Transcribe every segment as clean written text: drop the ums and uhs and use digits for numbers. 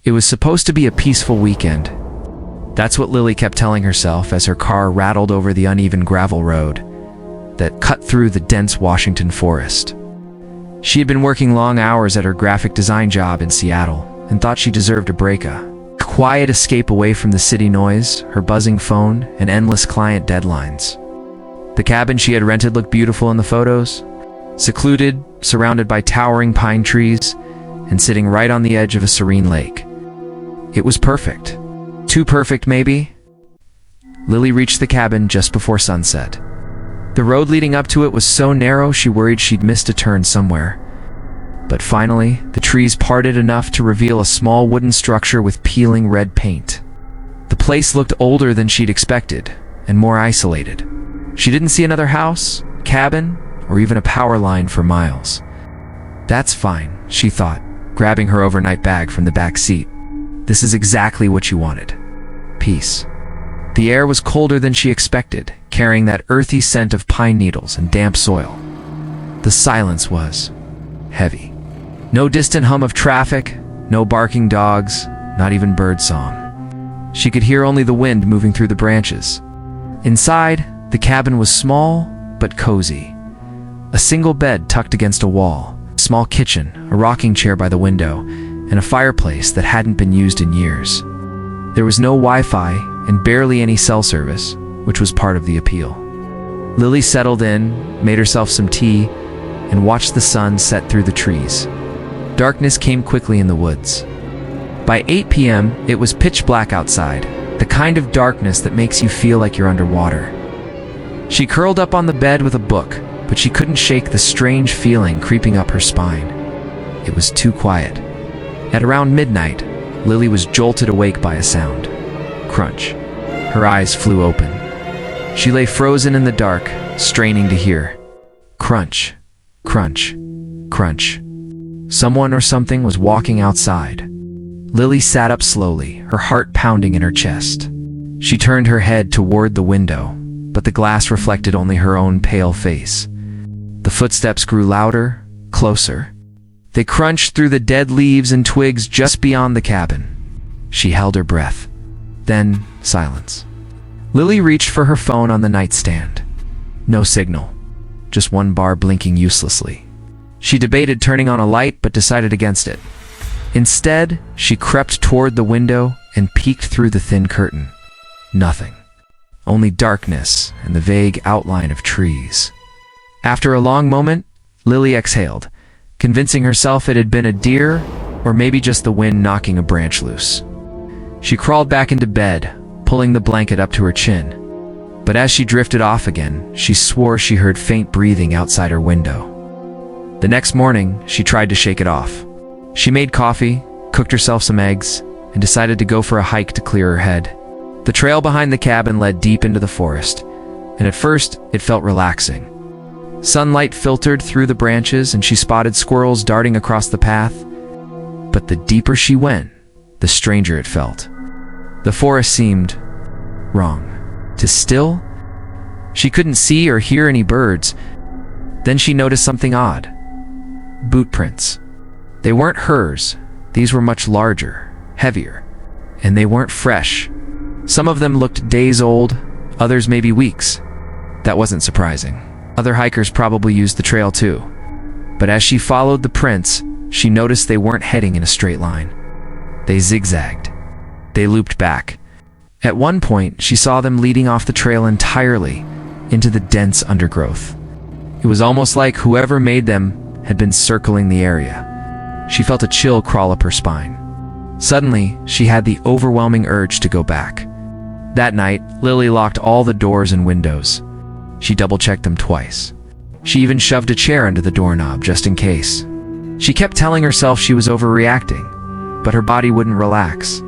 It was supposed to be a peaceful weekend. That's what Lily kept telling herself as her car rattled over the uneven gravel road that cut through the dense Washington forest. She had been working long hours at her graphic design job in Seattle and thought she deserved a break, a quiet escape away from the city noise, her buzzing phone, and endless client deadlines. The cabin she had rented looked beautiful in the photos, secluded, surrounded by towering pine trees, and sitting right on the edge of a serene lake. It was perfect. Too perfect, maybe? Lily reached the cabin just before sunset. The road leading up to it was so narrow she worried she'd missed a turn somewhere. But finally, the trees parted enough to reveal a small wooden structure with peeling red paint. The place looked older than she'd expected, and more isolated. She didn't see another house, cabin, or even a power line for miles. That's fine, she thought, grabbing her overnight bag from the back seat. This is exactly what you wanted. Peace. The air was colder than she expected, carrying that earthy scent of pine needles and damp soil. The silence was heavy. No distant hum of traffic, no barking dogs, not even birdsong. She could hear only the wind moving through the branches. Inside, the cabin was small but cozy. A single bed tucked against a wall, a small kitchen, a rocking chair by the window, and a fireplace that hadn't been used in years. There was no Wi-Fi and barely any cell service, which was part of the appeal. Lily settled in, made herself some tea, and watched the sun set through the trees. Darkness came quickly in the woods. By 8 p.m., it was pitch black outside, the kind of darkness that makes you feel like you're underwater. She curled up on the bed with a book, but she couldn't shake the strange feeling creeping up her spine. It was too quiet. At around midnight, Lily was jolted awake by a sound. Crunch. Her eyes flew open. She lay frozen in the dark, straining to hear. Crunch. Crunch. Crunch. Someone or something was walking outside. Lily sat up slowly, her heart pounding in her chest. She turned her head toward the window, but the glass reflected only her own pale face. The footsteps grew louder, closer. They crunched through the dead leaves and twigs just beyond the cabin. She held her breath. Then, silence. Lily reached for her phone on the nightstand. No signal. Just one bar blinking uselessly. She debated turning on a light, but decided against it. Instead, she crept toward the window and peeked through the thin curtain. Nothing. Only darkness and the vague outline of trees. After a long moment, Lily exhaled, convincing herself it had been a deer or maybe just the wind knocking a branch loose. She crawled back into bed, pulling the blanket up to her chin. But as she drifted off again, she swore she heard faint breathing outside her window. The next morning, she tried to shake it off. She made coffee, cooked herself some eggs, and decided to go for a hike to clear her head. The trail behind the cabin led deep into the forest, and at first, it felt relaxing. Sunlight filtered through the branches and she spotted squirrels darting across the path. But the deeper she went, the stranger it felt. The forest seemed wrong. Too still? She couldn't see or hear any birds. Then she noticed something odd. Boot prints. They weren't hers. These were much larger, heavier, and they weren't fresh. Some of them looked days old, others maybe weeks. That wasn't surprising. Other hikers probably used the trail too. But as she followed the prints, she noticed they weren't heading in a straight line. They zigzagged. They looped back. At one point, she saw them leading off the trail entirely into the dense undergrowth. It was almost like whoever made them had been circling the area. She felt a chill crawl up her spine. Suddenly, she had the overwhelming urge to go back. That night, Lily locked all the doors and windows. She double-checked them twice. She even shoved a chair under the doorknob just in case. She kept telling herself she was overreacting, but her body wouldn't relax.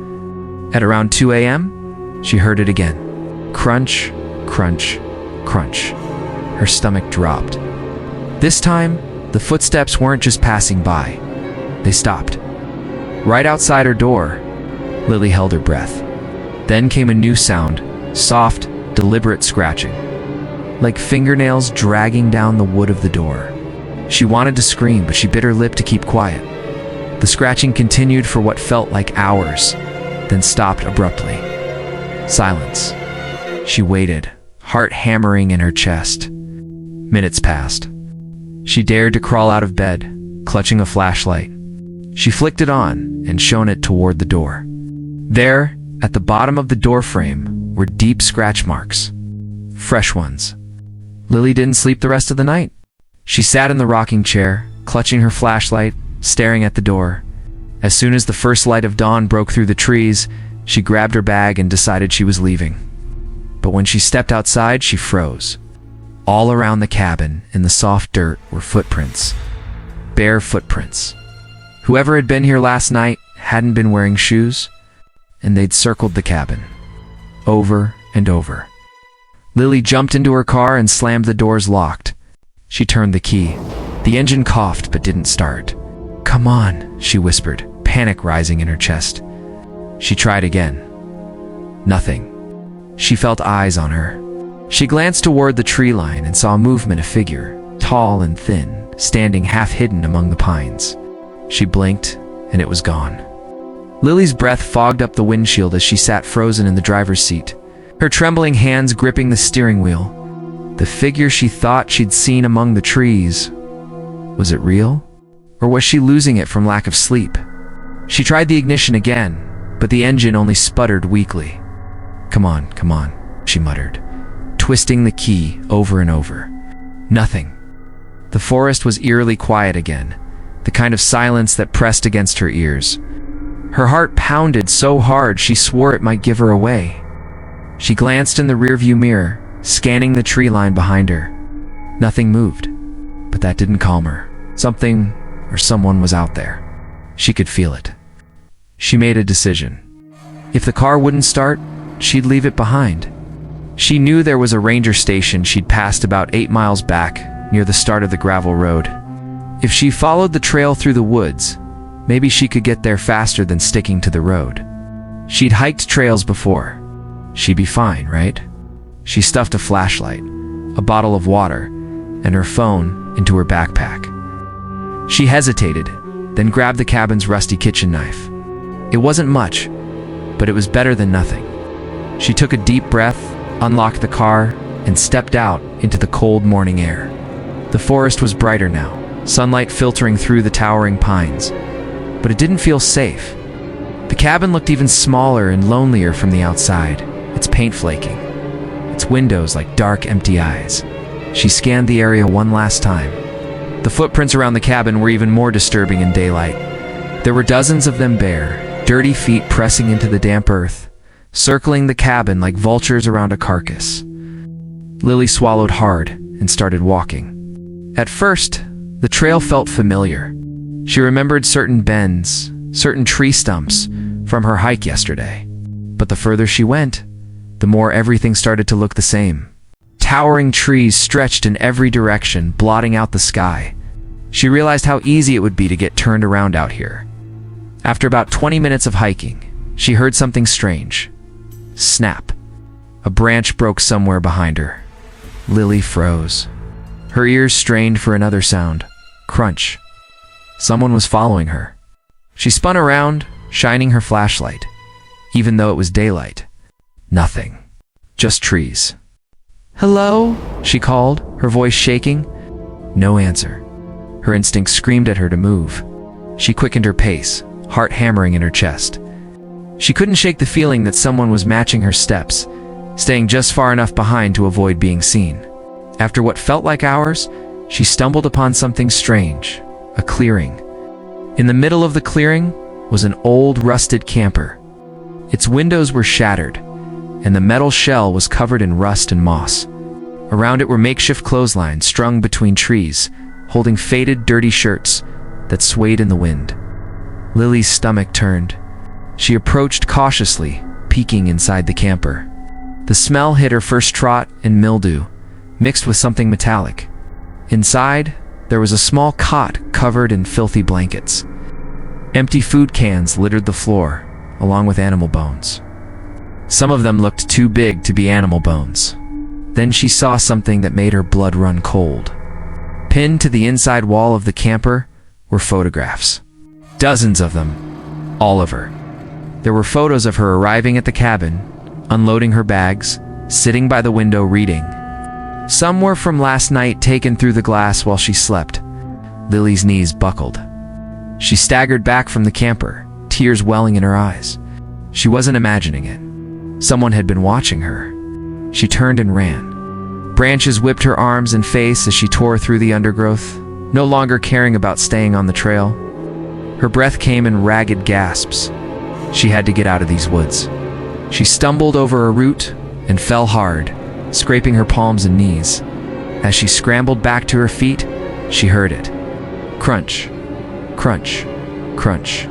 At around 2 a.m., she heard it again. Crunch, crunch, crunch. Her stomach dropped. This time, the footsteps weren't just passing by. They stopped. Right outside her door, Lily held her breath. Then came a new sound, soft, deliberate scratching, like fingernails dragging down the wood of the door. She wanted to scream, but she bit her lip to keep quiet. The scratching continued for what felt like hours, then stopped abruptly. Silence. She waited, heart hammering in her chest. Minutes passed. She dared to crawl out of bed, clutching a flashlight. She flicked it on and shone it toward the door. There, at the bottom of the doorframe, were deep scratch marks. Fresh ones. Lily didn't sleep the rest of the night. She sat in the rocking chair, clutching her flashlight, staring at the door. As soon as the first light of dawn broke through the trees, she grabbed her bag and decided she was leaving. But when she stepped outside, she froze. All around the cabin, in the soft dirt, were footprints. Bare footprints. Whoever had been here last night hadn't been wearing shoes, and they'd circled the cabin. Over and over. Lily jumped into her car and slammed the doors locked. She turned the key. The engine coughed but didn't start. "Come on," she whispered, panic rising in her chest. She tried again. Nothing. She felt eyes on her. She glanced toward the tree line and saw movement, a figure, tall and thin, standing half-hidden among the pines. She blinked, and it was gone. Lily's breath fogged up the windshield as she sat frozen in the driver's seat, her trembling hands gripping the steering wheel. The figure she thought she'd seen among the trees. Was it real? Or was she losing it from lack of sleep? She tried the ignition again, but the engine only sputtered weakly. Come on," she muttered, twisting the key over and over. Nothing. The forest was eerily quiet again, the kind of silence that pressed against her ears. Her heart pounded so hard she swore it might give her away. She glanced in the rearview mirror, scanning the tree line behind her. Nothing moved, but that didn't calm her. Something or someone was out there. She could feel it. She made a decision. If the car wouldn't start, she'd leave it behind. She knew there was a ranger station she'd passed about 8 miles back, near the start of the gravel road. If she followed the trail through the woods, maybe she could get there faster than sticking to the road. She'd hiked trails before. She'd be fine, right? She stuffed a flashlight, a bottle of water, and her phone into her backpack. She hesitated, then grabbed the cabin's rusty kitchen knife. It wasn't much, but it was better than nothing. She took a deep breath, unlocked the car, and stepped out into the cold morning air. The forest was brighter now, sunlight filtering through the towering pines, but it didn't feel safe. The cabin looked even smaller and lonelier from the outside, its paint flaking, its windows like dark, empty eyes. She scanned the area one last time. The footprints around the cabin were even more disturbing in daylight. There were dozens of them, bare, dirty feet pressing into the damp earth, circling the cabin like vultures around a carcass. Lily swallowed hard and started walking. At first, the trail felt familiar. She remembered certain bends, certain tree stumps from her hike yesterday. But the further she went, the more everything started to look the same. Towering trees stretched in every direction, blotting out the sky. She realized how easy it would be to get turned around out here. After about 20 minutes of hiking, she heard something strange. Snap. A branch broke somewhere behind her. Lily froze. Her ears strained for another sound. Crunch. Someone was following her. She spun around, shining her flashlight. Even though it was daylight. Nothing. Just trees. "Hello?" she called, her voice shaking. No answer. Her instinct screamed at her to move. She quickened her pace, heart hammering in her chest. She couldn't shake the feeling that someone was matching her steps, staying just far enough behind to avoid being seen. After what felt like hours, she stumbled upon something strange, a clearing. In the middle of the clearing was an old, rusted camper. Its windows were shattered, and the metal shell was covered in rust and moss. Around it were makeshift clotheslines strung between trees, holding faded, dirty shirts that swayed in the wind. Lily's stomach turned. She approached cautiously, peeking inside the camper. The smell hit her first trot and mildew, mixed with something metallic. Inside, there was a small cot covered in filthy blankets. Empty food cans littered the floor, along with animal bones. Some of them looked too big to be animal bones. Then she saw something that made her blood run cold. Pinned to the inside wall of the camper were photographs. Dozens of them. All of her. There were photos of her arriving at the cabin, unloading her bags, sitting by the window reading. Some were from last night, taken through the glass while she slept. Lily's knees buckled. She staggered back from the camper, tears welling in her eyes. She wasn't imagining it. Someone had been watching her. She turned and ran. Branches whipped her arms and face as she tore through the undergrowth, no longer caring about staying on the trail. Her breath came in ragged gasps. She had to get out of these woods. She stumbled over a root and fell hard, scraping her palms and knees. As she scrambled back to her feet, she heard it. Crunch, crunch, crunch.